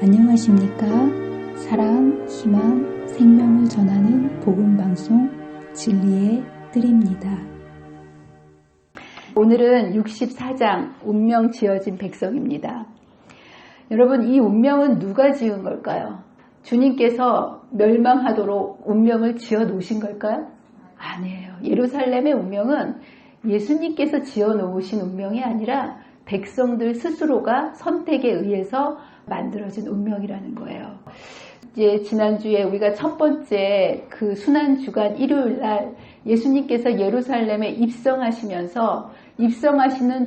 안녕하십니까? 사랑, 희망, 생명을 전하는 복음방송 진리의 뜰입니다. 오늘은 64장 운명 지어진 백성입니다. 여러분, 이 운명은 누가 지은 걸까요? 주님께서 멸망하도록 운명을 지어 놓으신 걸까요? 아니에요. 예루살렘의 운명은 예수님께서 지어 놓으신 운명이 아니라 백성들 스스로가 선택에 의해서 만들어진 운명이라는 거예요. 이제 지난주에 우리가 첫 번째 그 순환주간 일요일 날 예수님께서 예루살렘에 입성하시는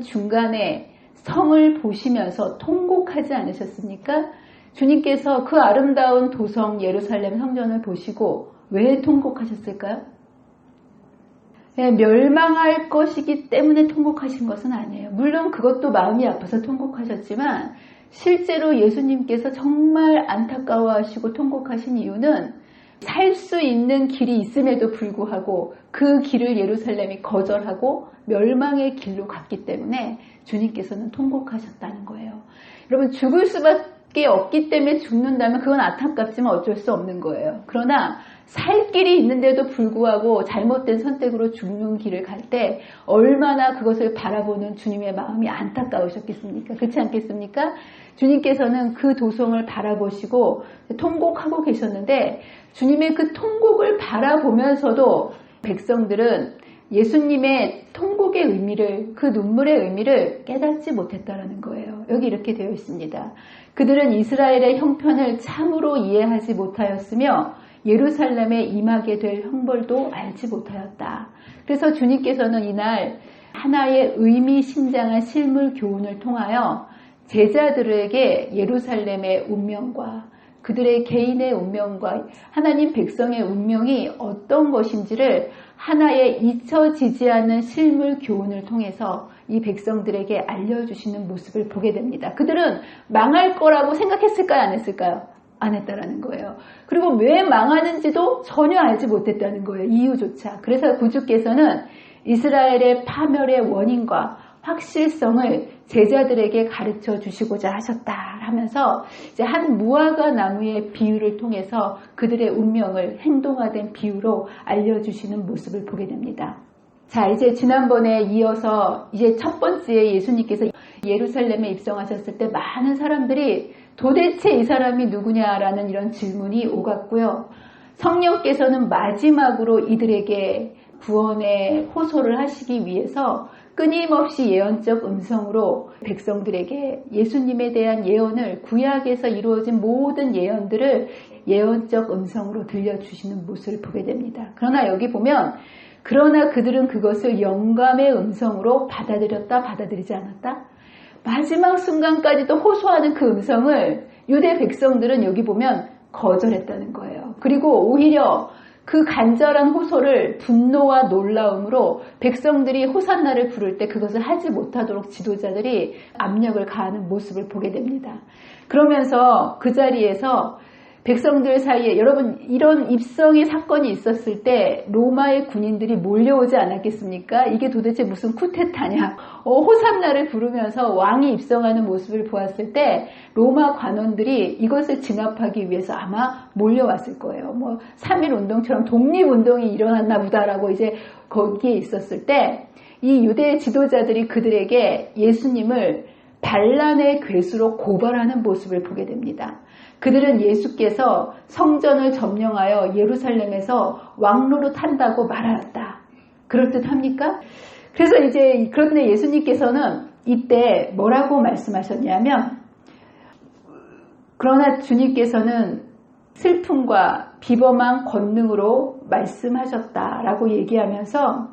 중간에 성을 보시면서 통곡하지 않으셨습니까? 주님께서 그 아름다운 도성 예루살렘 성전을 보시고 왜 통곡하셨을까요? 네, 멸망할 것이기 때문에 통곡하신 것은 아니에요. 물론 그것도 마음이 아파서 통곡하셨지만 실제로 예수님께서 정말 안타까워하시고 통곡하신 이유는 살 수 있는 길이 있음에도 불구하고 그 길을 예루살렘이 거절하고 멸망의 길로 갔기 때문에 주님께서는 통곡하셨다는 거예요. 여러분, 죽을 수밖에 없기 때문에 죽는다면 그건 안타깝지만 어쩔 수 없는 거예요. 그러나 살 길이 있는데도 불구하고 잘못된 선택으로 죽는 길을 갈 때 얼마나 그것을 바라보는 주님의 마음이 안타까우셨겠습니까? 그렇지 않겠습니까? 주님께서는 그 도성을 바라보시고 통곡하고 계셨는데 주님의 그 통곡을 바라보면서도 백성들은 예수님의 통곡의 의미를, 그 눈물의 의미를 깨닫지 못했다라는 거예요. 여기 이렇게 되어 있습니다. 그들은 이스라엘의 형편을 참으로 이해하지 못하였으며 예루살렘에 임하게 될 형벌도 알지 못하였다. 그래서 주님께서는 이날 하나의 의미심장한 실물 교훈을 통하여 제자들에게 예루살렘의 운명과 그들의 개인의 운명과 하나님 백성의 운명이 어떤 것인지를 하나의 잊혀지지 않는 실물 교훈을 통해서 이 백성들에게 알려주시는 모습을 보게 됩니다. 그들은 망할 거라고 생각했을까요? 안 했을까요? 안 했다라는 거예요. 그리고 왜 망하는지도 전혀 알지 못했다는 거예요. 이유조차. 그래서 구주께서는 이스라엘의 파멸의 원인과 확실성을 제자들에게 가르쳐 주시고자 하셨다 하면서 이제 한 무화과 나무의 비유를 통해서 그들의 운명을 행동화된 비유로 알려주시는 모습을 보게 됩니다. 자, 이제 지난번에 이어서 이제 첫 번째 예수님께서 예루살렘에 입성하셨을 때 많은 사람들이 도대체 이 사람이 누구냐라는 이런 질문이 오갔고요. 성령께서는 마지막으로 이들에게 구원의 호소를 하시기 위해서 끊임없이 예언적 음성으로 백성들에게 예수님에 대한 예언을 구약에서 이루어진 모든 예언들을 예언적 음성으로 들려주시는 모습을 보게 됩니다. 그러나 여기 보면 그러나 그들은 그것을 영감의 음성으로 받아들였다, 받아들이지 않았다. 마지막 순간까지도 호소하는 그 음성을 유대 백성들은 여기 보면 거절했다는 거예요. 그리고 오히려 그 간절한 호소를 분노와 놀라움으로 백성들이 호산나를 부를 때 그것을 하지 못하도록 지도자들이 압력을 가하는 모습을 보게 됩니다. 그러면서 그 자리에서 백성들 사이에 여러분 이런 입성의 사건이 있었을 때 로마의 군인들이 몰려오지 않았겠습니까? 이게 도대체 무슨 쿠데타냐? 호산나를 부르면서 왕이 입성하는 모습을 보았을 때 로마 관원들이 이것을 진압하기 위해서 아마 몰려왔을 거예요. 3.1 운동처럼 독립운동이 일어났나 보다라고 이제 거기에 있었을 때 이 유대 지도자들이 그들에게 예수님을 반란의 괴수로 고발하는 모습을 보게 됩니다. 그들은 예수께서 성전을 점령하여 예루살렘에서 왕로로 탄다고 말하였다. 그럴듯합니까? 그래서 이제 그런데 예수님께서는 이때 뭐라고 말씀하셨냐면 그러나 주님께서는 슬픔과 비범한 권능으로 말씀하셨다라고 얘기하면서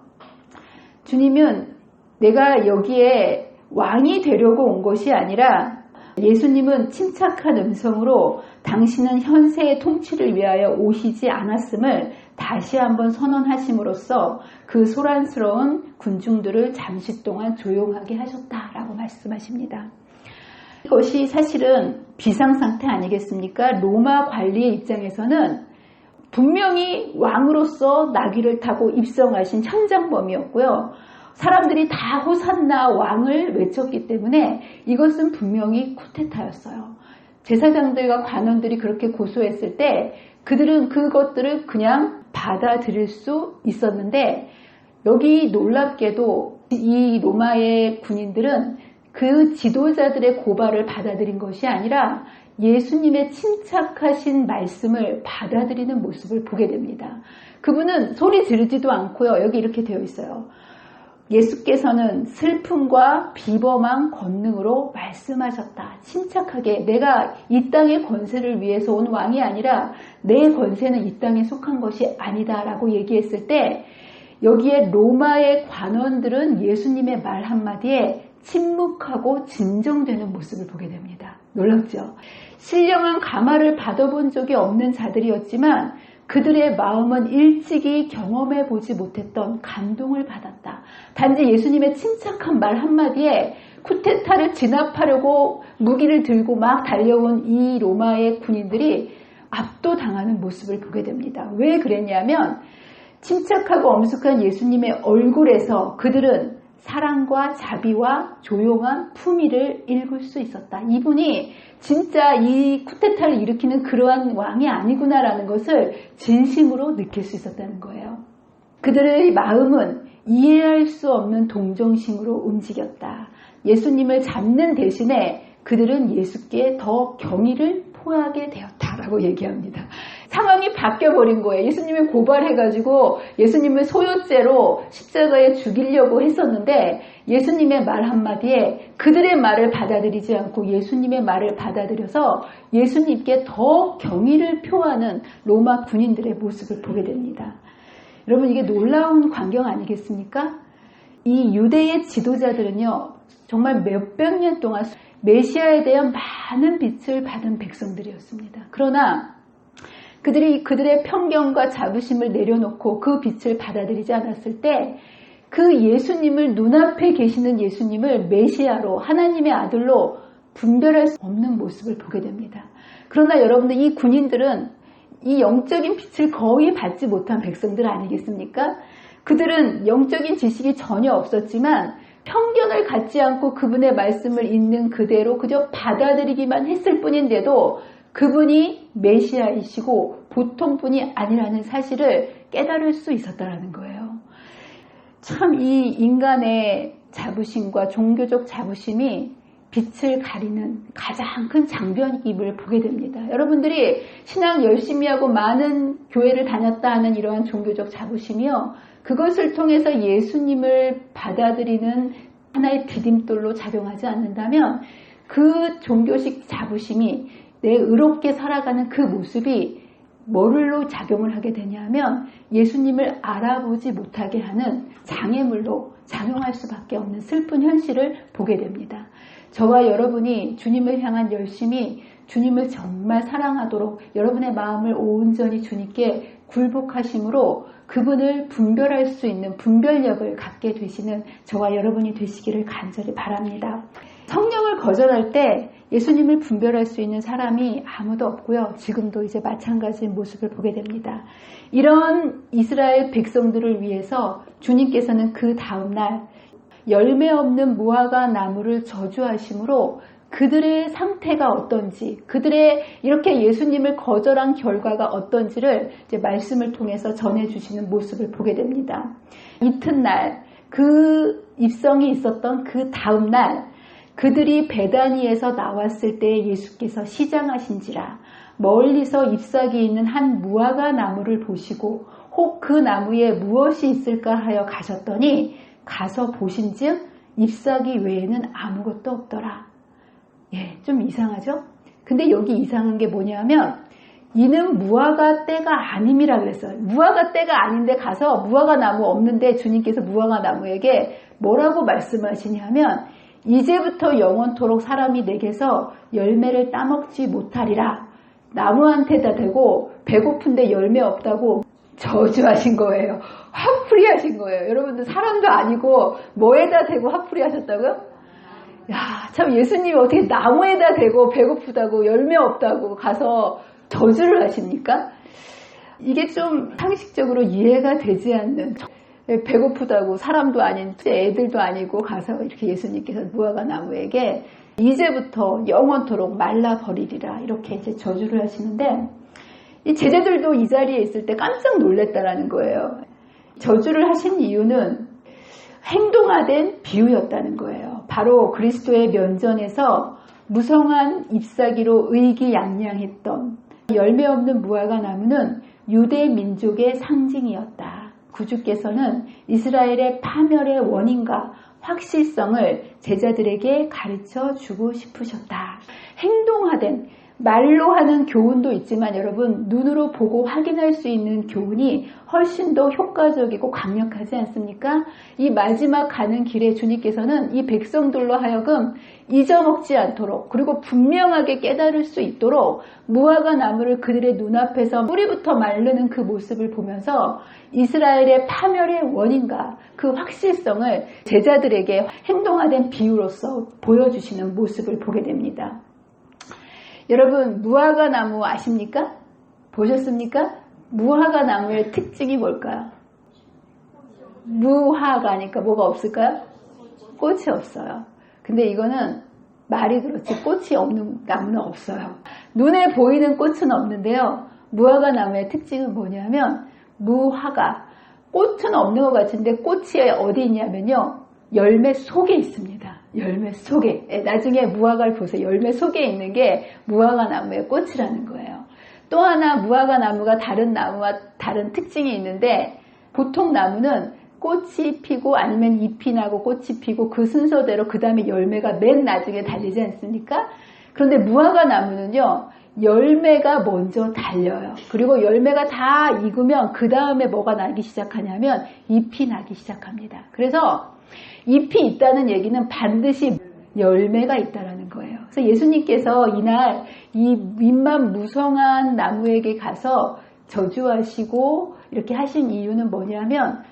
주님은 내가 여기에 왕이 되려고 온 것이 아니라 예수님은 침착한 음성으로 당신은 현세의 통치를 위하여 오시지 않았음을 다시 한번 선언하심으로써 그 소란스러운 군중들을 잠시 동안 조용하게 하셨다라고 말씀하십니다. 이것이 사실은 비상상태 아니겠습니까? 로마 관리의 입장에서는 분명히 왕으로서 나귀를 타고 입성하신 현장범이었고요. 사람들이 다 호산나 왕을 외쳤기 때문에 이것은 분명히 쿠데타였어요. 제사장들과 관원들이 그렇게 고소했을 때 그들은 그것들을 그냥 받아들일 수 있었는데, 여기 놀랍게도 이 로마의 군인들은 그 지도자들의 고발을 받아들인 것이 아니라 예수님의 침착하신 말씀을 받아들이는 모습을 보게 됩니다. 그분은 소리 지르지도 않고요. 여기 이렇게 되어 있어요. 예수께서는 슬픔과 비범한 권능으로 말씀하셨다. 침착하게, 내가 이 땅의 권세를 위해서 온 왕이 아니라 내 권세는 이 땅에 속한 것이 아니다 라고 얘기했을 때, 여기에 로마의 관원들은 예수님의 말 한마디에 침묵하고 진정되는 모습을 보게 됩니다. 놀랍죠? 신령한 감화를 받아본 적이 없는 자들이었지만 그들의 마음은 일찍이 경험해 보지 못했던 감동을 받았다. 단지 예수님의 침착한 말 한마디에 쿠데타를 진압하려고 무기를 들고 막 달려온 이 로마의 군인들이 압도당하는 모습을 보게 됩니다. 왜 그랬냐면 침착하고 엄숙한 예수님의 얼굴에서 그들은 사랑과 자비와 조용한 품위를 읽을 수 있었다. 이분이 진짜 이 쿠데타를 일으키는 그러한 왕이 아니구나라는 것을 진심으로 느낄 수 있었다는 거예요. 그들의 마음은 이해할 수 없는 동정심으로 움직였다. 예수님을 잡는 대신에 그들은 예수께 더 경의를 표하게 되었다라고 얘기합니다. 상황이 바뀌어버린 거예요. 예수님을 고발해가지고 예수님을 소요죄로 십자가에 죽이려고 했었는데 예수님의 말 한마디에 그들의 말을 받아들이지 않고 예수님의 말을 받아들여서 예수님께 더 경의를 표하는 로마 군인들의 모습을 보게 됩니다. 여러분, 이게 놀라운 광경 아니겠습니까? 이 유대의 지도자들은요, 정말 몇백 년 동안 메시아에 대한 많은 빛을 받은 백성들이었습니다. 그러나 그들이 그들의 편견과 자부심을 내려놓고 그 빛을 받아들이지 않았을 때 그 예수님을, 눈앞에 계시는 예수님을 메시아로, 하나님의 아들로 분별할 수 없는 모습을 보게 됩니다. 그러나 여러분들, 이 군인들은 이 영적인 빛을 거의 받지 못한 백성들 아니겠습니까? 그들은 영적인 지식이 전혀 없었지만 편견을 갖지 않고 그분의 말씀을 있는 그대로 그저 받아들이기만 했을 뿐인데도 그분이 메시아이시고 보통 분이 아니라는 사실을 깨달을 수 있었다는 거예요. 참 이 인간의 자부심과 종교적 자부심이 빛을 가리는 가장 큰 장벽임을 보게 됩니다. 여러분들이 신앙 열심히 하고 많은 교회를 다녔다 하는 이러한 종교적 자부심이요, 그것을 통해서 예수님을 받아들이는 하나의 디딤돌로 작용하지 않는다면 그 종교식 자부심이 내 의롭게 살아가는 그 모습이 뭐로 작용을 하게 되냐면 예수님을 알아보지 못하게 하는 장애물로 작용할 수밖에 없는 슬픈 현실을 보게 됩니다. 저와 여러분이 주님을 향한 열심이 주님을 정말 사랑하도록 여러분의 마음을 온전히 주님께 굴복하심으로 그분을 분별할 수 있는 분별력을 갖게 되시는 저와 여러분이 되시기를 간절히 바랍니다. 성령을 거절할 때 예수님을 분별할 수 있는 사람이 아무도 없고요. 지금도 이제 마찬가지인 모습을 보게 됩니다. 이런 이스라엘 백성들을 위해서 주님께서는 그 다음날 열매 없는 무화과 나무를 저주하심으로 그들의 상태가 어떤지, 그들의 이렇게 예수님을 거절한 결과가 어떤지를 이제 말씀을 통해서 전해주시는 모습을 보게 됩니다. 이튿날 그 입성이 있었던 그 다음날 그들이 베다니에서 나왔을 때 예수께서 시장하신지라 멀리서 잎사귀 있는 한 무화과 나무를 보시고 혹 그 나무에 무엇이 있을까 하여 가셨더니 가서 보신즉 잎사귀 외에는 아무것도 없더라. 예, 좀 이상하죠? 근데 여기 이상한 게 뭐냐면 이는 무화과 때가 아님이라 그랬어요. 무화과 때가 아닌데 가서 무화과 나무 없는데 주님께서 무화과 나무에게 뭐라고 말씀하시냐면 이제부터 영원토록 사람이 내게서 열매를 따먹지 못하리라. 나무한테다 대고 배고픈데 열매 없다고 저주하신 거예요. 화풀이 하신 거예요. 여러분들 사람도 아니고 뭐에다 대고 화풀이 하셨다고요? 야, 참 예수님이 어떻게 나무에다 대고 배고프다고 열매 없다고 가서 저주를 하십니까? 이게 좀 상식적으로 이해가 되지 않는, 배고프다고 사람도 아닌 애들도 아니고 가서 이렇게 예수님께서 무화과 나무에게 이제부터 영원토록 말라버리리라 이렇게 이제 저주를 하시는데 이 제자들도 이 자리에 있을 때 깜짝 놀랐다라는 거예요. 저주를 하신 이유는 행동화된 비유였다는 거예요. 바로 그리스도의 면전에서 무성한 잎사귀로 의기양양했던 열매 없는 무화과 나무는 유대 민족의 상징이었다. 구주께서는 이스라엘의 파멸의 원인과 확실성을 제자들에게 가르쳐 주고 싶으셨다. 행동화된 말로 하는 교훈도 있지만 여러분 눈으로 보고 확인할 수 있는 교훈이 훨씬 더 효과적이고 강력하지 않습니까? 이 마지막 가는 길에 주님께서는 이 백성들로 하여금 잊어먹지 않도록 그리고 분명하게 깨달을 수 있도록 무화과 나무를 그들의 눈앞에서 뿌리부터 마르는 그 모습을 보면서 이스라엘의 파멸의 원인과 그 확실성을 제자들에게 행동화된 비유로서 보여주시는 모습을 보게 됩니다. 여러분 무화과 나무 아십니까? 보셨습니까? 무화과 나무의 특징이 뭘까요? 무화과니까 뭐가 없을까요? 꽃이 없어요. 근데 이거는 말이 그렇지 꽃이 없는 나무는 없어요. 눈에 보이는 꽃은 없는데요. 무화과 나무의 특징은 뭐냐면 무화과 꽃은 없는 것 같은데 꽃이 어디 있냐면요. 열매 속에 있습니다. 열매 속에. 나중에 무화과를 보세요. 열매 속에 있는 게 무화과 나무의 꽃이라는 거예요. 또 하나 무화과 나무가 다른 나무와 다른 특징이 있는데 보통 나무는 꽃이 피고 아니면 잎이 나고 꽃이 피고 그 순서대로 그 다음에 열매가 맨 나중에 달리지 않습니까? 그런데 무화과 나무는요. 열매가 먼저 달려요. 그리고 열매가 다 익으면 그 다음에 뭐가 나기 시작하냐면 잎이 나기 시작합니다. 그래서 잎이 있다는 얘기는 반드시 열매가 있다는 거예요. 그래서 예수님께서 이날 이 잎만 무성한 나무에게 가서 저주하시고 이렇게 하신 이유는 뭐냐면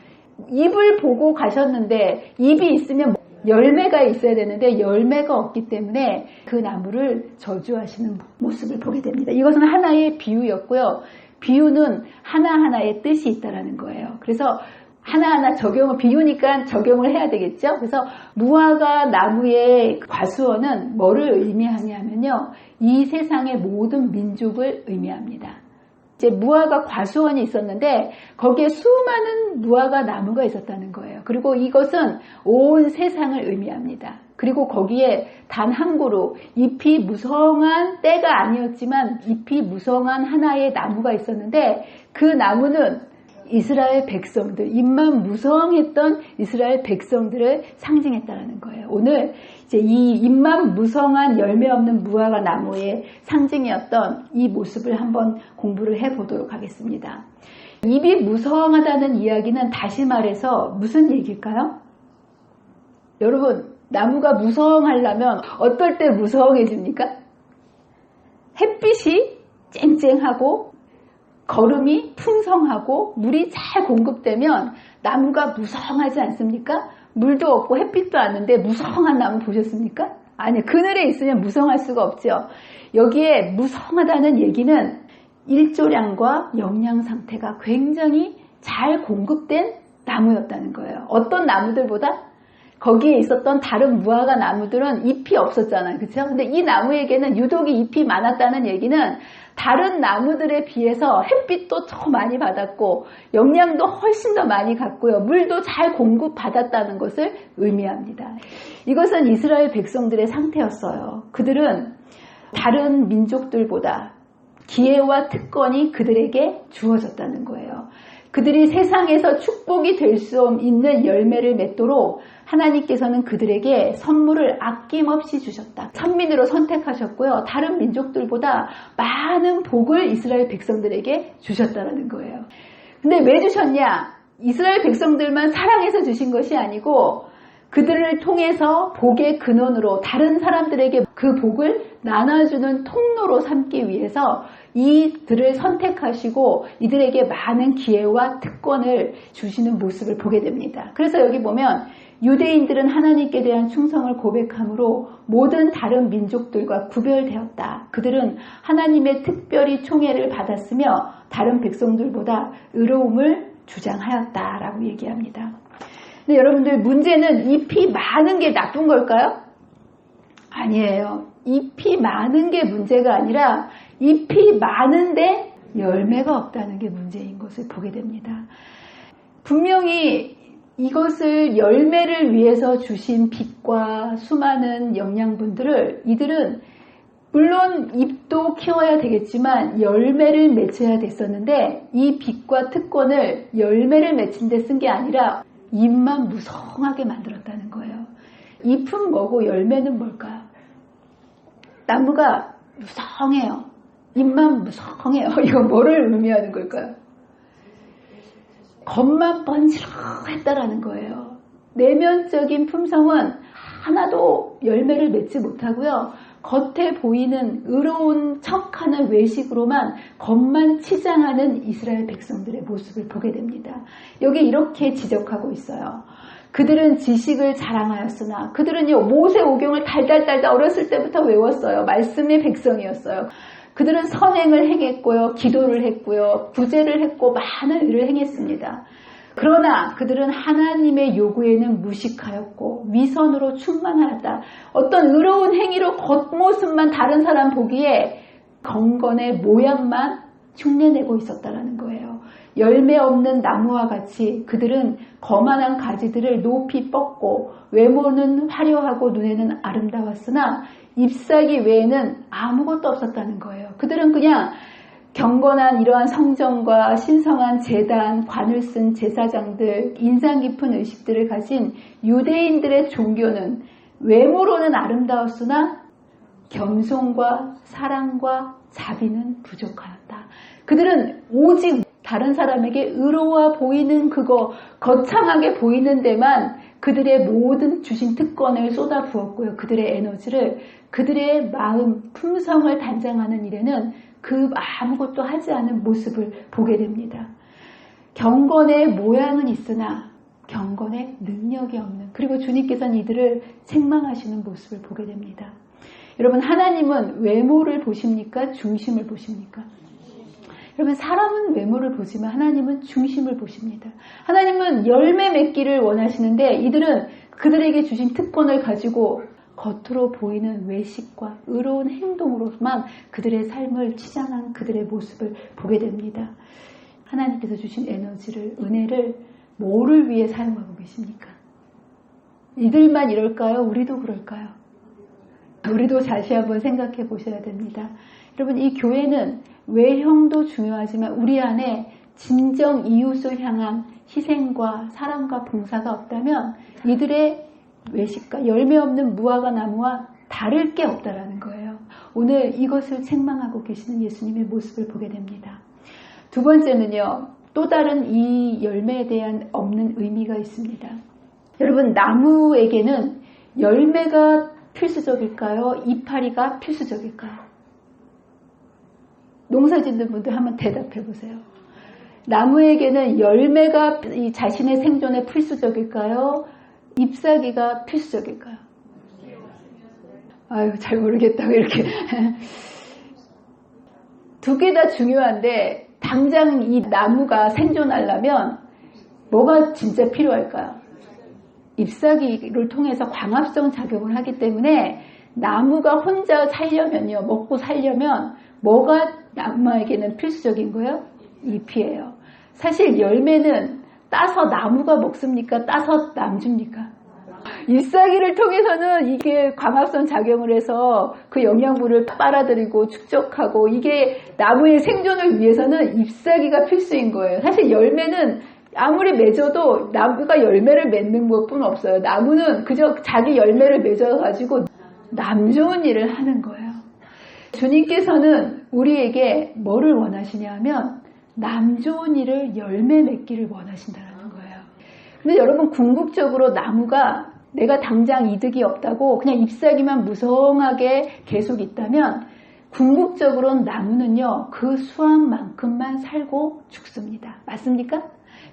잎을 보고 가셨는데 잎이 있으면 열매가 있어야 되는데 열매가 없기 때문에 그 나무를 저주하시는 모습을 보게 됩니다. 이것은 하나의 비유였고요. 비유는 하나하나의 뜻이 있다는 거예요. 그래서 하나하나 비유니까 적용을 해야 되겠죠. 그래서 무화과 나무의 과수원은 뭐를 의미하냐면요. 이 세상의 모든 민족을 의미합니다. 이제 무화과 과수원이 있었는데 거기에 수많은 무화과 나무가 있었다는 거예요. 그리고 이것은 온 세상을 의미합니다. 그리고 거기에 단 한 그루 잎이 무성한 때가 아니었지만 잎이 무성한 하나의 나무가 있었는데 그 나무는 이스라엘 백성들, 잎만 무성했던 이스라엘 백성들을 상징했다는 거예요. 오늘 이제 이 잎만 무성한 열매 없는 무화과 나무의 상징이었던 이 모습을 한번 공부를 해보도록 하겠습니다. 잎이 무성하다는 이야기는 다시 말해서 무슨 얘기일까요? 여러분, 나무가 무성하려면 어떨 때 무성해집니까? 햇빛이 쨍쨍하고 거름이 풍성하고 물이 잘 공급되면 나무가 무성하지 않습니까? 물도 없고 햇빛도 않는데 무성한 나무 보셨습니까? 아니, 그늘에 있으면 무성할 수가 없죠. 여기에 무성하다는 얘기는 일조량과 영양 상태가 굉장히 잘 공급된 나무였다는 거예요. 어떤 나무들보다 거기에 있었던 다른 무화과 나무들은 잎이 없었잖아요. 그렇죠? 근데 이 나무에게는 유독 잎이 많았다는 얘기는 다른 나무들에 비해서 햇빛도 더 많이 받았고 영양도 훨씬 더 많이 갖고요. 물도 잘 공급받았다는 것을 의미합니다. 이것은 이스라엘 백성들의 상태였어요. 그들은 다른 민족들보다 기회와 특권이 그들에게 주어졌다는 거예요. 그들이 세상에서 축복이 될 수 있는 열매를 맺도록 하나님께서는 그들에게 선물을 아낌없이 주셨다. 선민으로 선택하셨고요. 다른 민족들보다 많은 복을 이스라엘 백성들에게 주셨다는 거예요. 근데 왜 주셨냐? 이스라엘 백성들만 사랑해서 주신 것이 아니고 그들을 통해서 복의 근원으로 다른 사람들에게 그 복을 나눠주는 통로로 삼기 위해서 이들을 선택하시고 이들에게 많은 기회와 특권을 주시는 모습을 보게 됩니다. 그래서 여기 보면 유대인들은 하나님께 대한 충성을 고백함으로 모든 다른 민족들과 구별되었다. 그들은 하나님의 특별히 총애를 받았으며 다른 백성들보다 의로움을 주장하였다라고 얘기합니다. 근데 여러분들 문제는 잎이 많은 게 나쁜 걸까요? 아니에요. 잎이 많은 게 문제가 아니라 잎이 많은데 열매가 없다는 게 문제인 것을 보게 됩니다. 분명히 이것을 열매를 위해서 주신 빛과 수많은 영양분들을 이들은 물론 잎도 키워야 되겠지만 열매를 맺혀야 됐었는데 이 빛과 특권을 열매를 맺힌 데 쓴 게 아니라 잎만 무성하게 만들었다는 거예요. 잎은 뭐고 열매는 뭘까요? 나무가 무성해요. 잎만 무성해요. 이건 뭐를 의미하는 걸까요? 겉만 번지르했다라는 거예요. 내면적인 품성은 하나도 열매를 맺지 못하고요. 겉에 보이는 의로운 척하는 외식으로만 겉만 치장하는 이스라엘 백성들의 모습을 보게 됩니다. 여기 이렇게 지적하고 있어요. 그들은 지식을 자랑하였으나 그들은요 모세오경을 달달달달 어렸을 때부터 외웠어요. 말씀의 백성이었어요. 그들은 선행을 행했고요. 기도를 했고요. 구제를 했고 많은 일을 행했습니다. 그러나 그들은 하나님의 요구에는 무식하였고 위선으로 충만하였다. 어떤 의로운 행위로 겉모습만 다른 사람 보기에 경건의 모양만 흉내내고 있었다는 거예요. 열매 없는 나무와 같이 그들은 거만한 가지들을 높이 뻗고 외모는 화려하고 눈에는 아름다웠으나 잎사귀 외에는 아무것도 없었다는 거예요. 그들은 그냥 경건한 이러한 성전과 신성한 제단, 관을 쓴 제사장들, 인상 깊은 의식들을 가진 유대인들의 종교는 외모로는 아름다웠으나 겸손과 사랑과 자비는 부족하였다. 그들은 오직 다른 사람에게 의로워 보이는 그거, 거창하게 보이는 데만 그들의 모든 주신 특권을 쏟아부었고요. 그들의 에너지를, 그들의 마음, 품성을 단장하는 일에는 그 아무것도 하지 않은 모습을 보게 됩니다. 경건의 모양은 있으나 경건의 능력이 없는, 그리고 주님께서는 이들을 책망하시는 모습을 보게 됩니다. 여러분, 하나님은 외모를 보십니까? 중심을 보십니까? 여러분, 사람은 외모를 보지만 하나님은 중심을 보십니다. 하나님은 열매 맺기를 원하시는데 이들은 그들에게 주신 특권을 가지고 겉으로 보이는 외식과 의로운 행동으로만 그들의 삶을 치장한 그들의 모습을 보게 됩니다. 하나님께서 주신 에너지를, 은혜를 뭐를 위해 사용하고 계십니까? 이들만 이럴까요? 우리도 그럴까요? 우리도 다시 한번 생각해 보셔야 됩니다. 여러분, 이 교회는 외형도 중요하지만 우리 안에 진정 이웃을 향한 희생과 사랑과 봉사가 없다면 이들의 외식과 열매 없는 무화과 나무와 다를 게 없다라는 거예요. 오늘 이것을 책망하고 계시는 예수님의 모습을 보게 됩니다. 두 번째는요, 또 다른 이 열매에 대한 없는 의미가 있습니다. 여러분, 나무에게는 열매가 필수적일까요? 이파리가 필수적일까요? 농사 짓는 분들 한번 대답해 보세요. 나무에게는 열매가 이 자신의 생존에 필수적일까요? 잎사귀가 필수적일까요? 아유, 잘 모르겠다고 이렇게. 두 개 다 중요한데 당장 이 나무가 생존하려면 뭐가 진짜 필요할까요? 잎사귀를 통해서 광합성 작용을 하기 때문에 나무가 혼자 살려면요, 먹고 살려면 뭐가 나무에게는 필수적인 거예요? 잎이에요. 사실 열매는 따서 나무가 먹습니까? 따서 남 줍니까? 잎사귀를 통해서는 이게 광합성 작용을 해서 그 영양분을 빨아들이고 축적하고, 이게 나무의 생존을 위해서는 잎사귀가 필수인 거예요. 사실 열매는 아무리 맺어도 나무가 열매를 맺는 것뿐 없어요. 나무는 그저 자기 열매를 맺어가지고 남 좋은 일을 하는 거예요. 주님께서는 우리에게 뭐를 원하시냐 하면 남 좋은 일을 열매 맺기를 원하신다는 거예요. 근데 여러분, 궁극적으로 나무가 내가 당장 이득이 없다고 그냥 잎사귀만 무성하게 계속 있다면 궁극적으로는 나무는요, 그 수확만큼만 살고 죽습니다. 맞습니까?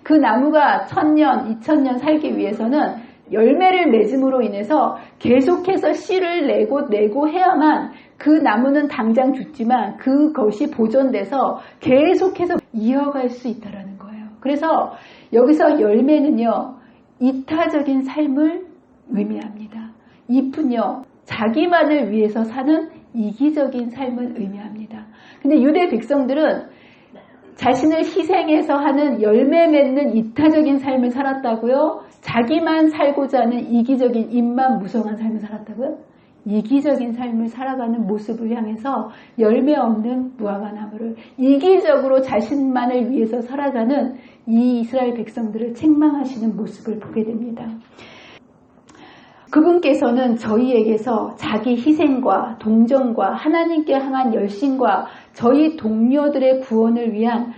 그 나무가 1000년, 2000년 살기 위해서는 열매를 맺음으로 인해서 계속해서 씨를 내고 해야만 그 나무는 당장 죽지만 그것이 보존돼서 계속해서 이어갈 수 있다는 거예요. 그래서 여기서 열매는요, 이타적인 삶을 의미합니다. 잎은요, 자기만을 위해서 사는 이기적인 삶을 의미합니다. 근데 유대 백성들은 자신을 희생해서 하는 열매 맺는 이타적인 삶을 살았다고요? 자기만 살고자 하는 이기적인 입만 무성한 삶을 살았다고요? 이기적인 삶을 살아가는 모습을 향해서 열매 없는 무화과 나무를 이기적으로 자신만을 위해서 살아가는 이 이스라엘 백성들을 책망하시는 모습을 보게 됩니다. 그분께서는 저희에게서 자기 희생과 동정과 하나님께 향한 열심과 저희 동료들의 구원을 위한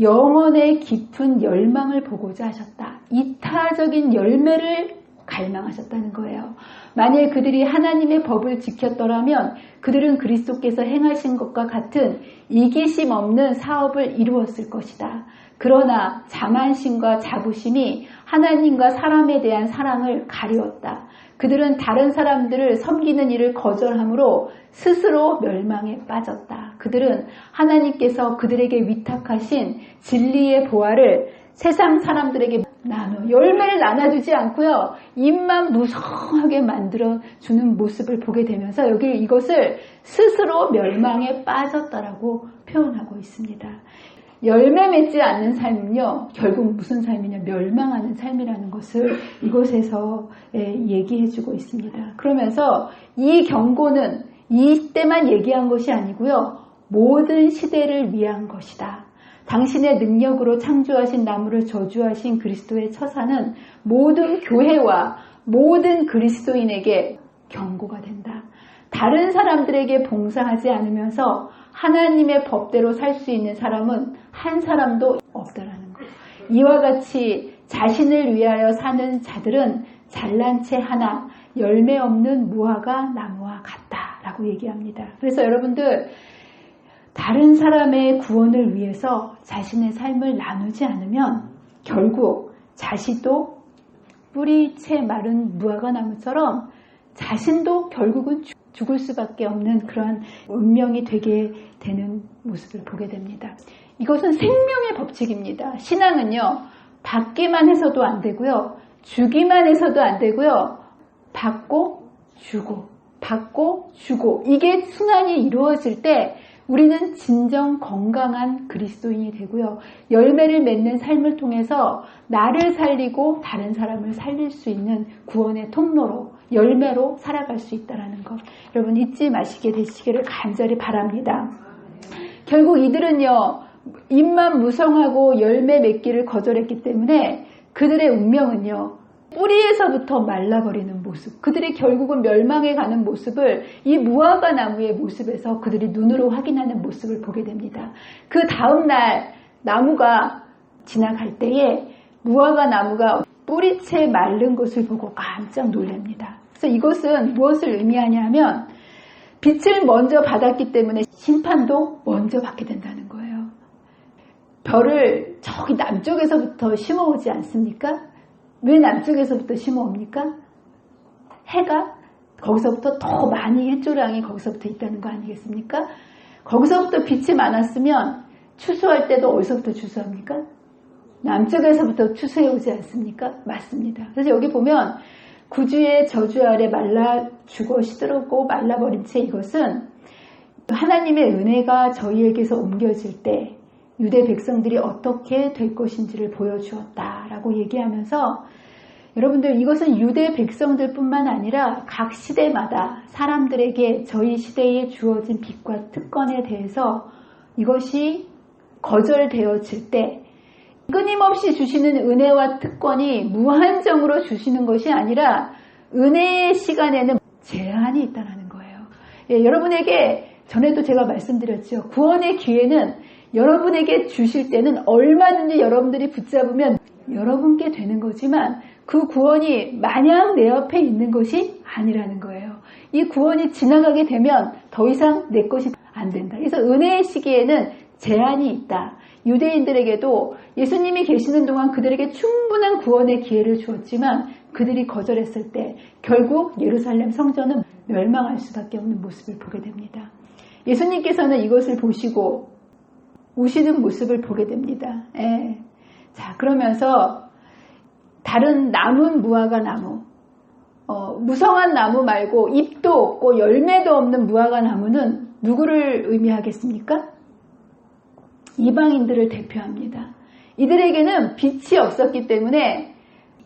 영혼의 깊은 열망을 보고자 하셨다. 이타적인 열매를 갈망하셨다는 거예요. 만일 그들이 하나님의 법을 지켰더라면 그들은 그리스도께서 행하신 것과 같은 이기심 없는 사업을 이루었을 것이다. 그러나 자만심과 자부심이 하나님과 사람에 대한 사랑을 가리웠다. 그들은 다른 사람들을 섬기는 일을 거절함으로 스스로 멸망에 빠졌다. 그들은 하나님께서 그들에게 위탁하신 진리의 보화를 세상 사람들에게 열매를 나눠주지 않고요. 입만 무성하게 만들어주는 모습을 보게 되면서 여기 이것을 스스로 멸망에 빠졌다라고 표현하고 있습니다. 열매 맺지 않는 삶은요, 결국 무슨 삶이냐, 멸망하는 삶이라는 것을 이곳에서 얘기해주고 있습니다. 그러면서 이 경고는 이때만 얘기한 것이 아니고요, 모든 시대를 위한 것이다. 당신의 능력으로 창조하신 나무를 저주하신 그리스도의 처사는 모든 교회와 모든 그리스도인에게 경고가 된다. 다른 사람들에게 봉사하지 않으면서 하나님의 법대로 살 수 있는 사람은 한 사람도 없다라는 것. 이와 같이 자신을 위하여 사는 자들은 잘난 채 하나 열매 없는 무화과 나무와 같다라고 얘기합니다. 그래서 여러분들 다른 사람의 구원을 위해서 자신의 삶을 나누지 않으면 결국 자신도 뿌리채 마른 무화과 나무처럼 자신도 결국은 죽을 수밖에 없는 그러한 운명이 되게 되는 모습을 보게 됩니다. 이것은 생명의 법칙입니다. 신앙은요, 받기만 해서도 안 되고요, 주기만 해서도 안 되고요, 받고 주고 받고 주고 이게 순환이 이루어질 때 우리는 진정 건강한 그리스도인이 되고요. 열매를 맺는 삶을 통해서 나를 살리고 다른 사람을 살릴 수 있는 구원의 통로로, 열매로 살아갈 수 있다는 것. 여러분 잊지 마시게 되시기를 간절히 바랍니다. 결국 이들은요, 입만 무성하고 열매 맺기를 거절했기 때문에 그들의 운명은요, 뿌리에서부터 말라버리는 모습, 그들이 결국은 멸망해 가는 모습을 이 무화과 나무의 모습에서 그들이 눈으로 확인하는 모습을 보게 됩니다. 그 다음날 나무가 지나갈 때에 무화과 나무가 뿌리채 마른 것을 보고 깜짝 놀랍니다. 그래서 이것은 무엇을 의미하냐면 빛을 먼저 받았기 때문에 심판도 먼저 받게 된다는 거예요. 별을 저기 남쪽에서부터 심어오지 않습니까? 왜 남쪽에서부터 심어옵니까? 해가 거기서부터 더 많이 일조량이 거기서부터 있다는 거 아니겠습니까? 거기서부터 빛이 많았으면 추수할 때도 어디서부터 추수합니까? 남쪽에서부터 추수해 오지 않습니까? 맞습니다. 그래서 여기 보면 구주의 저주 아래 말라 죽어 시들었고 말라버린 채 이것은 하나님의 은혜가 저희에게서 옮겨질 때 유대 백성들이 어떻게 될 것인지를 보여주었다라고 얘기하면서 여러분들 이것은 유대 백성들뿐만 아니라 각 시대마다 사람들에게 저희 시대에 주어진 빛과 특권에 대해서 이것이 거절되어질 때 끊임없이 주시는 은혜와 특권이 무한정으로 주시는 것이 아니라 은혜의 시간에는 제한이 있다는 거예요. 예, 여러분에게 전에도 제가 말씀드렸죠. 구원의 기회는 여러분에게 주실 때는 얼마든지 여러분들이 붙잡으면 여러분께 되는 거지만 그 구원이 마냥 내 앞에 있는 것이 아니라는 거예요. 이 구원이 지나가게 되면 더 이상 내 것이 안 된다. 그래서 은혜의 시기에는 제한이 있다. 유대인들에게도 예수님이 계시는 동안 그들에게 충분한 구원의 기회를 주었지만 그들이 거절했을 때 결국 예루살렘 성전은 멸망할 수밖에 없는 모습을 보게 됩니다. 예수님께서는 이것을 보시고 우시는 모습을 보게 됩니다. 예. 자, 그러면서 다른 남은 무화과 나무, 무성한 나무 말고 잎도 없고 열매도 없는 무화과 나무는 누구를 의미하겠습니까? 이방인들을 대표합니다. 이들에게는 빛이 없었기 때문에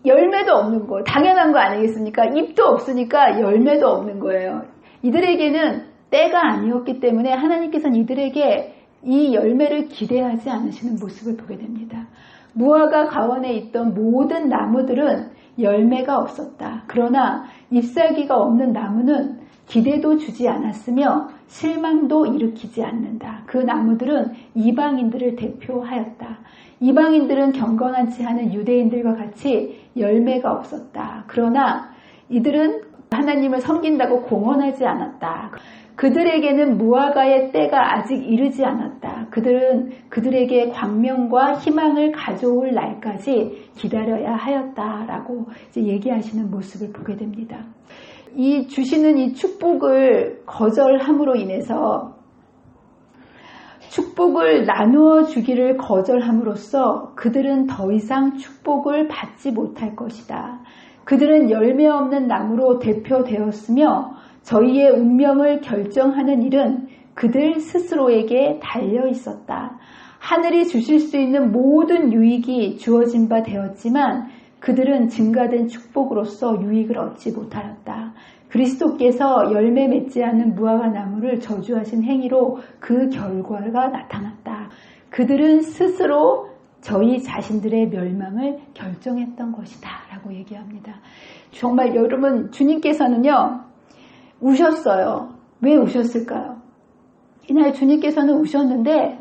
열매도 없는 거, 당연한 거 아니겠습니까? 잎도 없으니까 열매도 없는 거예요. 이들에게는 때가 아니었기 때문에 하나님께서는 이들에게 이 열매를 기대하지 않으시는 모습을 보게 됩니다. 무화과 가원에 있던 모든 나무들은 열매가 없었다. 그러나 잎사귀가 없는 나무는 기대도 주지 않았으며 실망도 일으키지 않는다. 그 나무들은 이방인들을 대표하였다. 이방인들은 경건하지 않은 유대인들과 같이 열매가 없었다. 그러나 이들은 하나님을 섬긴다고 공언하지 않았다. 그들에게는 무화과의 때가 아직 이르지 않았다. 그들은 그들에게 광명과 희망을 가져올 날까지 기다려야 하였다라고 이제 얘기하시는 모습을 보게 됩니다. 이 주시는 이 축복을 거절함으로 인해서 축복을 나누어 주기를 거절함으로써 그들은 더 이상 축복을 받지 못할 것이다. 그들은 열매 없는 나무로 대표되었으며 저희의 운명을 결정하는 일은 그들 스스로에게 달려 있었다. 하늘이 주실 수 있는 모든 유익이 주어진 바 되었지만 그들은 증가된 축복으로서 유익을 얻지 못하였다. 그리스도께서 열매 맺지 않는 무화과 나무를 저주하신 행위로 그 결과가 나타났다. 그들은 스스로 저희 자신들의 멸망을 결정했던 것이다 라고 얘기합니다. 정말 여러분, 주님께서는요 우셨어요. 왜 우셨을까요? 이날 주님께서는 우셨는데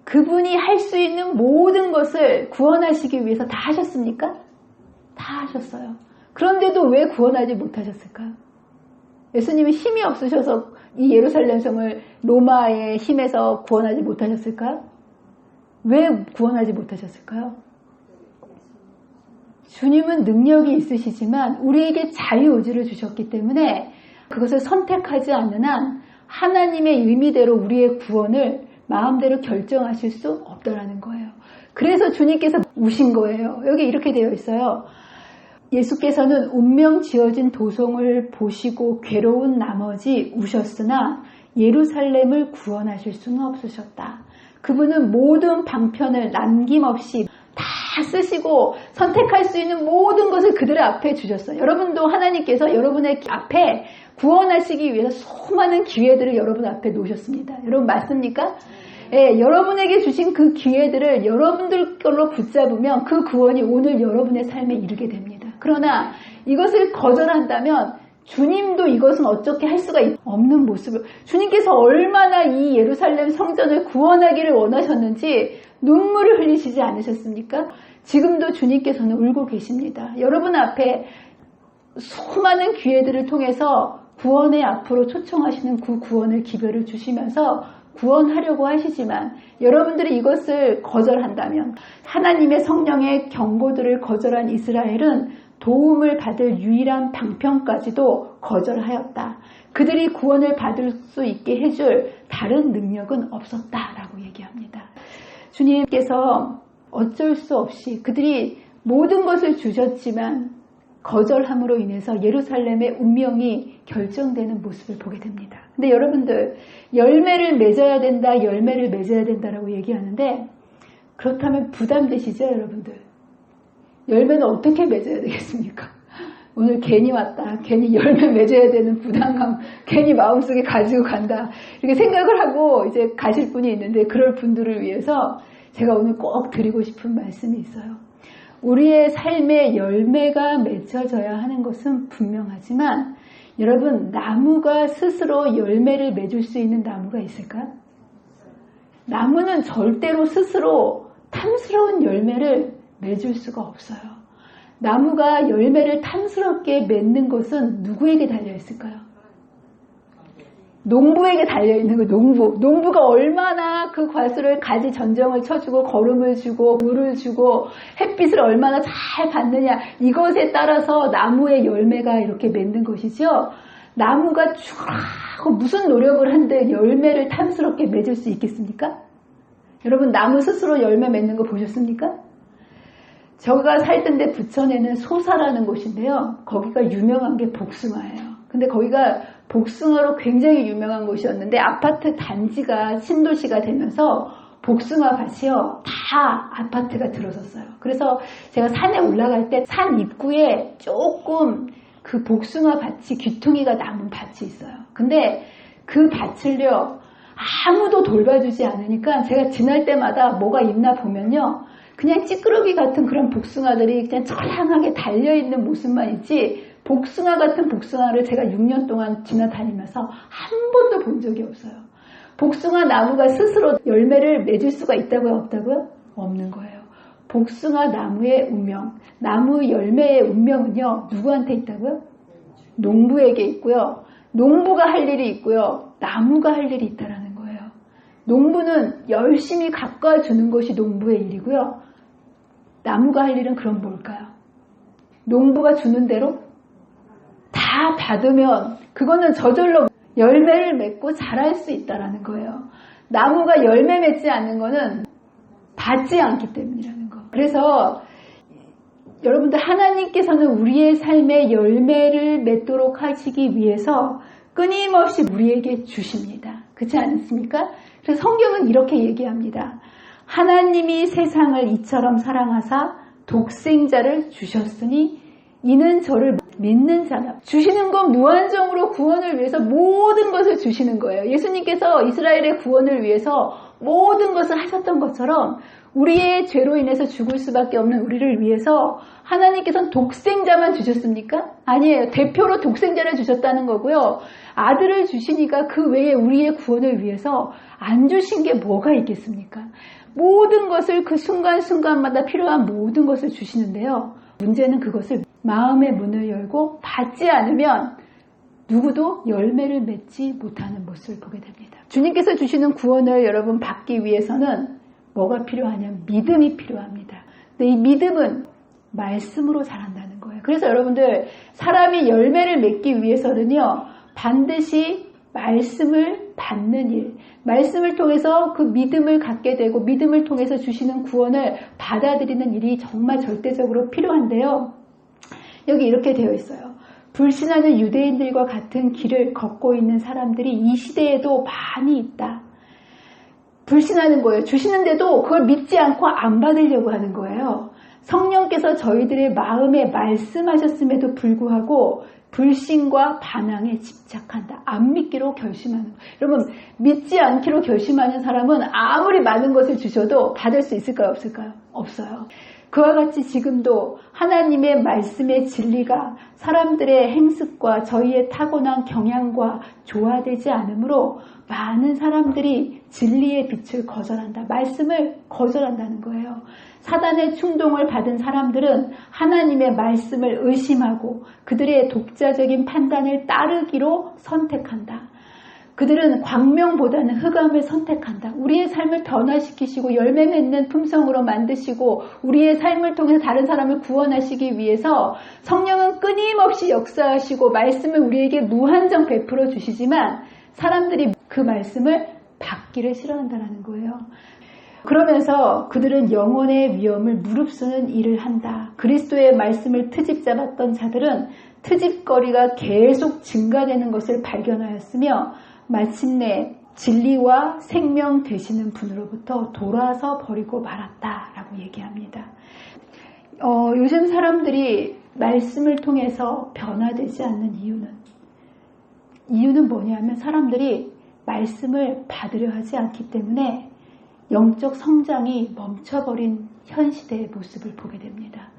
그분이 할 수 있는 모든 것을 구원하시기 위해서 다 하셨습니까? 다 하셨어요. 그런데도 왜 구원하지 못하셨을까요? 예수님이 힘이 없으셔서 이 예루살렘 성을 로마의 힘에서 구원하지 못하셨을까요? 왜 구원하지 못하셨을까요? 주님은 능력이 있으시지만 우리에게 자유의지를 주셨기 때문에 그것을 선택하지 않는 한 하나님의 의미대로 우리의 구원을 마음대로 결정하실 수 없다라는 거예요. 그래서 주님께서 우신 거예요. 여기 이렇게 되어 있어요. 예수께서는 운명 지어진 도성을 보시고 괴로운 나머지 우셨으나 예루살렘을 구원하실 수는 없으셨다. 그분은 모든 방편을 남김없이 다 쓰시고 선택할 수 있는 모든 것을 그들의 앞에 주셨어요. 여러분도 하나님께서 여러분의 앞에 구원하시기 위해서 수많은 기회들을 여러분 앞에 놓으셨습니다. 여러분 맞습니까? 예, 여러분에게 주신 그 기회들을 여러분들 걸로 붙잡으면 그 구원이 오늘 여러분의 삶에 이르게 됩니다. 그러나 이것을 거절한다면 주님도 이것은 어떻게 할 수가 없는 모습을, 주님께서 얼마나 이 예루살렘 성전을 구원하기를 원하셨는지 눈물을 흘리시지 않으셨습니까? 지금도 주님께서는 울고 계십니다. 여러분 앞에 수많은 기회들을 통해서 구원의 앞으로 초청하시는 그 구원을 기별을 주시면서 구원하려고 하시지만 여러분들이 이것을 거절한다면 하나님의 성령의 경고들을 거절한 이스라엘은 도움을 받을 유일한 방편까지도 거절하였다. 그들이 구원을 받을 수 있게 해줄 다른 능력은 없었다라고 얘기합니다. 주님께서 어쩔 수 없이 그들이 모든 것을 주셨지만 거절함으로 인해서 예루살렘의 운명이 결정되는 모습을 보게 됩니다. 근데 여러분들 열매를 맺어야 된다, 열매를 맺어야 된다라고 얘기하는데 그렇다면 부담되시죠, 여러분들? 열매는 어떻게 맺어야 되겠습니까? 오늘 괜히 왔다, 괜히 열매 맺어야 되는 부담감, 괜히 마음속에 가지고 간다 이렇게 생각을 하고 이제 가실 분이 있는데 그럴 분들을 위해서 제가 오늘 꼭 드리고 싶은 말씀이 있어요. 우리의 삶에 열매가 맺혀져야 하는 것은 분명하지만 여러분, 나무가 스스로 열매를 맺을 수 있는 나무가 있을까요? 나무는 절대로 스스로 탐스러운 열매를 맺을 수가 없어요. 나무가 열매를 탐스럽게 맺는 것은 누구에게 달려있을까요? 농부에게 달려있는 거예요. 농부가 얼마나 그 과수를 가지 전정을 쳐주고 거름을 주고 물을 주고 햇빛을 얼마나 잘 받느냐, 이것에 따라서 나무의 열매가 이렇게 맺는 것이죠. 나무가 쭉 무슨 노력을 한데 열매를 탐스럽게 맺을 수 있겠습니까? 여러분, 나무 스스로 열매 맺는 거 보셨습니까? 제가 살던 데 부천에는 소사라는 곳인데요. 거기가 유명한 게 복숭아예요. 근데 거기가 복숭아로 굉장히 유명한 곳이었는데 아파트 단지가 신도시가 되면서 복숭아 밭이요. 다 아파트가 들어섰어요. 그래서 제가 산에 올라갈 때 산 입구에 조금 그 복숭아 밭이 귀퉁이가 남은 밭이 있어요. 근데 그 밭을요. 아무도 돌봐주지 않으니까 제가 지날 때마다 뭐가 있나 보면요. 그냥 찌끄러기 같은 그런 복숭아들이 그냥 처량하게 달려있는 모습만 있지 복숭아 같은 복숭아를 제가 6년 동안 지나다니면서 한 번도 본 적이 없어요. 복숭아 나무가 스스로 열매를 맺을 수가 있다고요? 없다고요? 없는 거예요. 복숭아 나무의 운명, 나무 열매의 운명은요. 누구한테 있다고요? 농부에게 있고요. 농부가 할 일이 있고요. 나무가 할 일이 있다라는 거예요. 농부는 열심히 가꿔주는 것이 농부의 일이고요. 나무가 할 일은 그럼 뭘까요? 농부가 주는 대로 다 받으면 그거는 저절로 열매를 맺고 자랄 수 있다라는 거예요. 나무가 열매 맺지 않는 거는 받지 않기 때문이라는 거. 그래서 여러분들 하나님께서는 우리의 삶에 열매를 맺도록 하시기 위해서 끊임없이 우리에게 주십니다. 그렇지 않습니까? 그래서 성경은 이렇게 얘기합니다. 하나님이 세상을 이처럼 사랑하사 독생자를 주셨으니 이는 저를 믿는 자라. 주시는 건 무한정으로 구원을 위해서 모든 것을 주시는 거예요. 예수님께서 이스라엘의 구원을 위해서 모든 것을 하셨던 것처럼 우리의 죄로 인해서 죽을 수밖에 없는 우리를 위해서 하나님께서는 독생자만 주셨습니까? 아니에요. 대표로 독생자를 주셨다는 거고요. 아들을 주시니까 그 외에 우리의 구원을 위해서 안 주신 게 뭐가 있겠습니까? 모든 것을 그 순간순간마다 필요한 모든 것을 주시는데요. 문제는 그것을 마음의 문을 열고 받지 않으면 누구도 열매를 맺지 못하는 모습을 보게 됩니다. 주님께서 주시는 구원을 여러분 받기 위해서는 뭐가 필요하냐면 믿음이 필요합니다. 근데 이 믿음은 말씀으로 자란다는 거예요. 그래서 여러분들 사람이 열매를 맺기 위해서는요. 반드시 말씀을 받는 일, 말씀을 통해서 그 믿음을 갖게 되고 믿음을 통해서 주시는 구원을 받아들이는 일이 정말 절대적으로 필요한데요. 여기 이렇게 되어 있어요. 불신하는 유대인들과 같은 길을 걷고 있는 사람들이 이 시대에도 많이 있다. 불신하는 거예요. 주시는데도 그걸 믿지 않고 안 받으려고 하는 거예요. 성령께서 저희들의 마음에 말씀하셨음에도 불구하고 불신과 반항에 집착한다. 안 믿기로 결심하는 거예요. 여러분, 믿지 않기로 결심하는 사람은 아무리 많은 것을 주셔도 받을 수 있을까요? 없을까요? 없어요. 그와 같이 지금도 하나님의 말씀의 진리가 사람들의 행습과 저희의 타고난 경향과 조화되지 않으므로 많은 사람들이 진리의 빛을 거절한다. 말씀을 거절한다는 거예요. 사단의 충동을 받은 사람들은 하나님의 말씀을 의심하고 그들의 독자적인 판단을 따르기로 선택한다. 그들은 광명보다는 흑암을 선택한다. 우리의 삶을 변화시키시고 열매 맺는 품성으로 만드시고 우리의 삶을 통해서 다른 사람을 구원하시기 위해서 성령은 끊임없이 역사하시고 말씀을 우리에게 무한정 베풀어 주시지만 사람들이 그 말씀을 받기를 싫어한다는 거예요. 그러면서 그들은 영혼의 위험을 무릅쓰는 일을 한다. 그리스도의 말씀을 트집 잡았던 자들은 트집거리가 계속 증가되는 것을 발견하였으며 마침내 진리와 생명 되시는 분으로부터 돌아서 버리고 말았다라고 얘기합니다. 요즘 사람들이 말씀을 통해서 변화되지 않는 이유는 뭐냐면 사람들이 말씀을 받으려 하지 않기 때문에 영적 성장이 멈춰버린 현 시대의 모습을 보게 됩니다.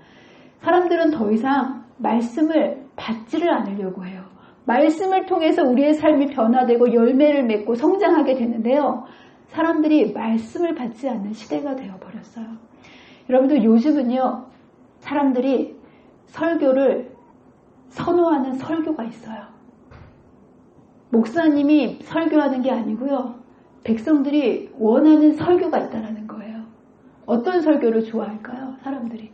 사람들은 더 이상 말씀을 받지를 않으려고 해요. 말씀을 통해서 우리의 삶이 변화되고 열매를 맺고 성장하게 되는데요. 사람들이 말씀을 받지 않는 시대가 되어버렸어요. 여러분들 요즘은요. 사람들이 설교를 선호하는 설교가 있어요. 목사님이 설교하는 게 아니고요. 백성들이 원하는 설교가 있다는 거예요. 어떤 설교를 좋아할까요? 사람들이.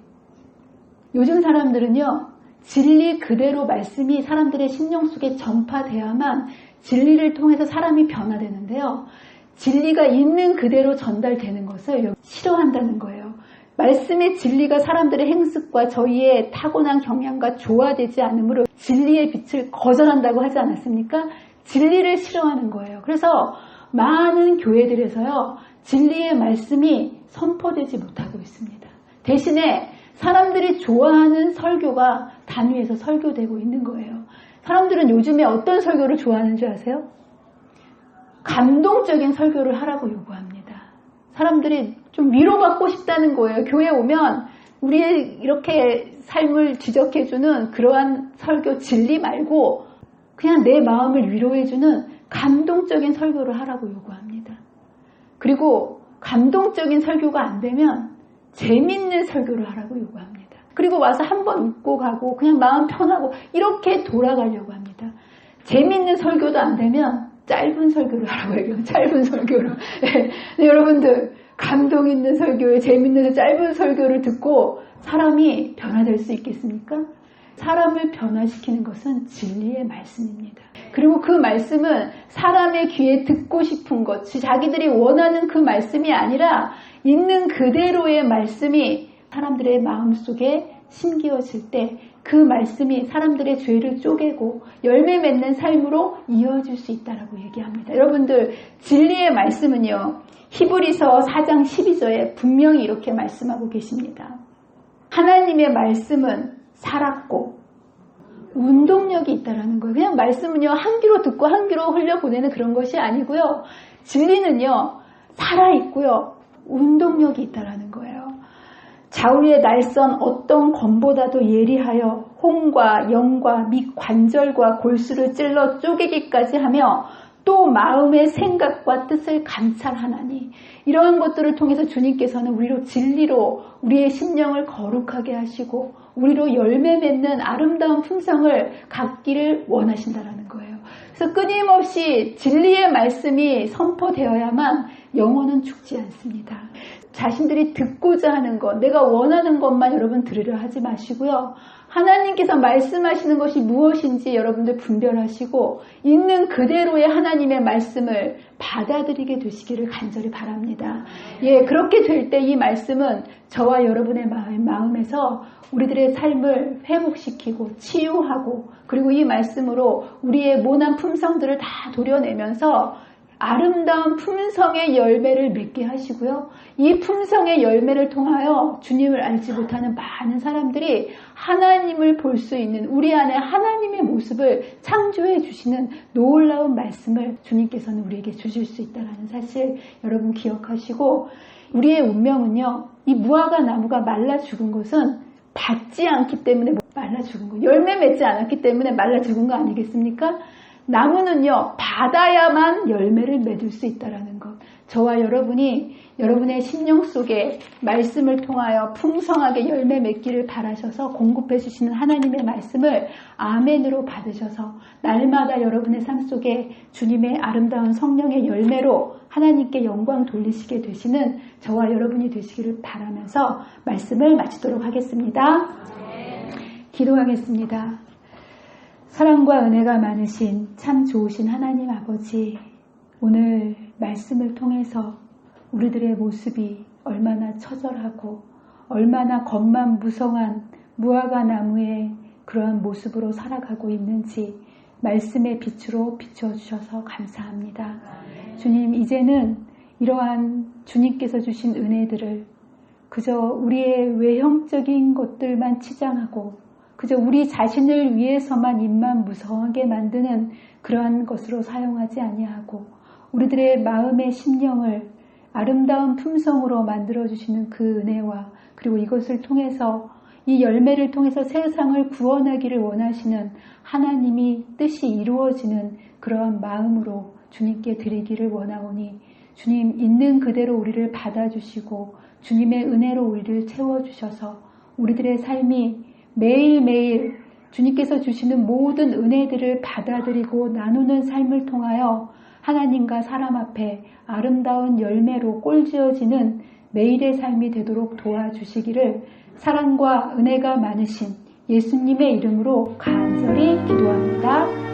요즘 사람들은요. 진리 그대로 말씀이 사람들의 심령 속에 전파돼야만 진리를 통해서 사람이 변화되는데요. 진리가 있는 그대로 전달되는 것을 싫어한다는 거예요. 말씀의 진리가 사람들의 행습과 저희의 타고난 경향과 조화되지 않으므로 진리의 빛을 거절한다고 하지 않았습니까? 진리를 싫어하는 거예요. 그래서 많은 교회들에서요, 진리의 말씀이 선포되지 못하고 있습니다. 대신에 사람들이 좋아하는 설교가 단위에서 설교되고 있는 거예요. 사람들은 요즘에 어떤 설교를 좋아하는 줄 아세요? 감동적인 설교를 하라고 요구합니다. 사람들이 좀 위로받고 싶다는 거예요. 교회에 오면 우리의 이렇게 삶을 지적해주는 그러한 설교 진리 말고 그냥 내 마음을 위로해주는 감동적인 설교를 하라고 요구합니다. 그리고 감동적인 설교가 안 되면 재밌는 설교를 하라고 요구합니다. 그리고 와서 한번 웃고 가고 그냥 마음 편하고 이렇게 돌아가려고 합니다. 재밌는 설교도 안 되면 짧은 설교를 하라고 해요. 짧은 설교를. 네, 여러분들 감동 있는 설교에 재밌는 짧은 설교를 듣고 사람이 변화될 수 있겠습니까? 사람을 변화시키는 것은 진리의 말씀입니다. 그리고 그 말씀은 사람의 귀에 듣고 싶은 것, 자기들이 원하는 그 말씀이 아니라 있는 그대로의 말씀이 사람들의 마음속에 심기어질 때 그 말씀이 사람들의 죄를 쪼개고 열매 맺는 삶으로 이어질 수 있다고 얘기합니다. 여러분들 진리의 말씀은요. 히브리서 4장 12절에 분명히 이렇게 말씀하고 계십니다. 하나님의 말씀은 살았고 운동력이 있다라는 거예요. 그냥 말씀은요. 한 귀로 듣고 한 귀로 흘려보내는 그런 것이 아니고요. 진리는요. 살아있고요. 운동력이 있다라는 거예요. 좌우의 날선 어떤 검보다도 예리하여 홍과 영과 및 관절과 골수를 찔러 쪼개기까지 하며 또 마음의 생각과 뜻을 감찰하나니 이러한 것들을 통해서 주님께서는 우리로 진리로 우리의 심령을 거룩하게 하시고 우리로 열매 맺는 아름다운 품성을 갖기를 원하신다라는 거예요. 그래서 끊임없이 진리의 말씀이 선포되어야만 영혼은 죽지 않습니다. 자신들이 듣고자 하는 것, 내가 원하는 것만 여러분 들으려 하지 마시고요. 하나님께서 말씀하시는 것이 무엇인지 여러분들 분별하시고 있는 그대로의 하나님의 말씀을 받아들이게 되시기를 간절히 바랍니다. 예, 그렇게 될 때 이 말씀은 저와 여러분의 마음에서 우리들의 삶을 회복시키고 치유하고 그리고 이 말씀으로 우리의 모난 품성들을 다 도려내면서 아름다운 품성의 열매를 맺게 하시고요. 이 품성의 열매를 통하여 주님을 알지 못하는 많은 사람들이 하나님을 볼 수 있는 우리 안에 하나님의 모습을 창조해 주시는 놀라운 말씀을 주님께서는 우리에게 주실 수 있다는 사실 여러분 기억하시고 우리의 운명은요. 이 무화과 나무가 말라 죽은 것은 닿지 않기 때문에 말라 죽은 거 열매 맺지 않았기 때문에 말라 죽은 거 아니겠습니까? 나무는요, 받아야만 열매를 맺을 수 있다는 것. 저와 여러분이 여러분의 심령 속에 말씀을 통하여 풍성하게 열매 맺기를 바라셔서 공급해 주시는 하나님의 말씀을 아멘으로 받으셔서 날마다 여러분의 삶 속에 주님의 아름다운 성령의 열매로 하나님께 영광 돌리시게 되시는 저와 여러분이 되시기를 바라면서 말씀을 마치도록 하겠습니다. 기도하겠습니다. 사랑과 은혜가 많으신 참 좋으신 하나님 아버지, 오늘 말씀을 통해서 우리들의 모습이 얼마나 처절하고 얼마나 겉만 무성한 무화과 나무의 그러한 모습으로 살아가고 있는지 말씀의 빛으로 비춰주셔서 감사합니다. 주님, 이제는 이러한 주님께서 주신 은혜들을 그저 우리의 외형적인 것들만 치장하고 그저 우리 자신을 위해서만 입만 무성하게 만드는 그러한 것으로 사용하지 아니하고 우리들의 마음의 심령을 아름다운 품성으로 만들어주시는 그 은혜와 그리고 이것을 통해서 이 열매를 통해서 세상을 구원하기를 원하시는 하나님이 뜻이 이루어지는 그러한 마음으로 주님께 드리기를 원하오니 주님 있는 그대로 우리를 받아주시고 주님의 은혜로 우리를 채워주셔서 우리들의 삶이 매일매일 주님께서 주시는 모든 은혜들을 받아들이고 나누는 삶을 통하여 하나님과 사람 앞에 아름다운 열매로 꼴지어지는 매일의 삶이 되도록 도와주시기를 사랑과 은혜가 많으신 예수님의 이름으로 간절히 기도합니다.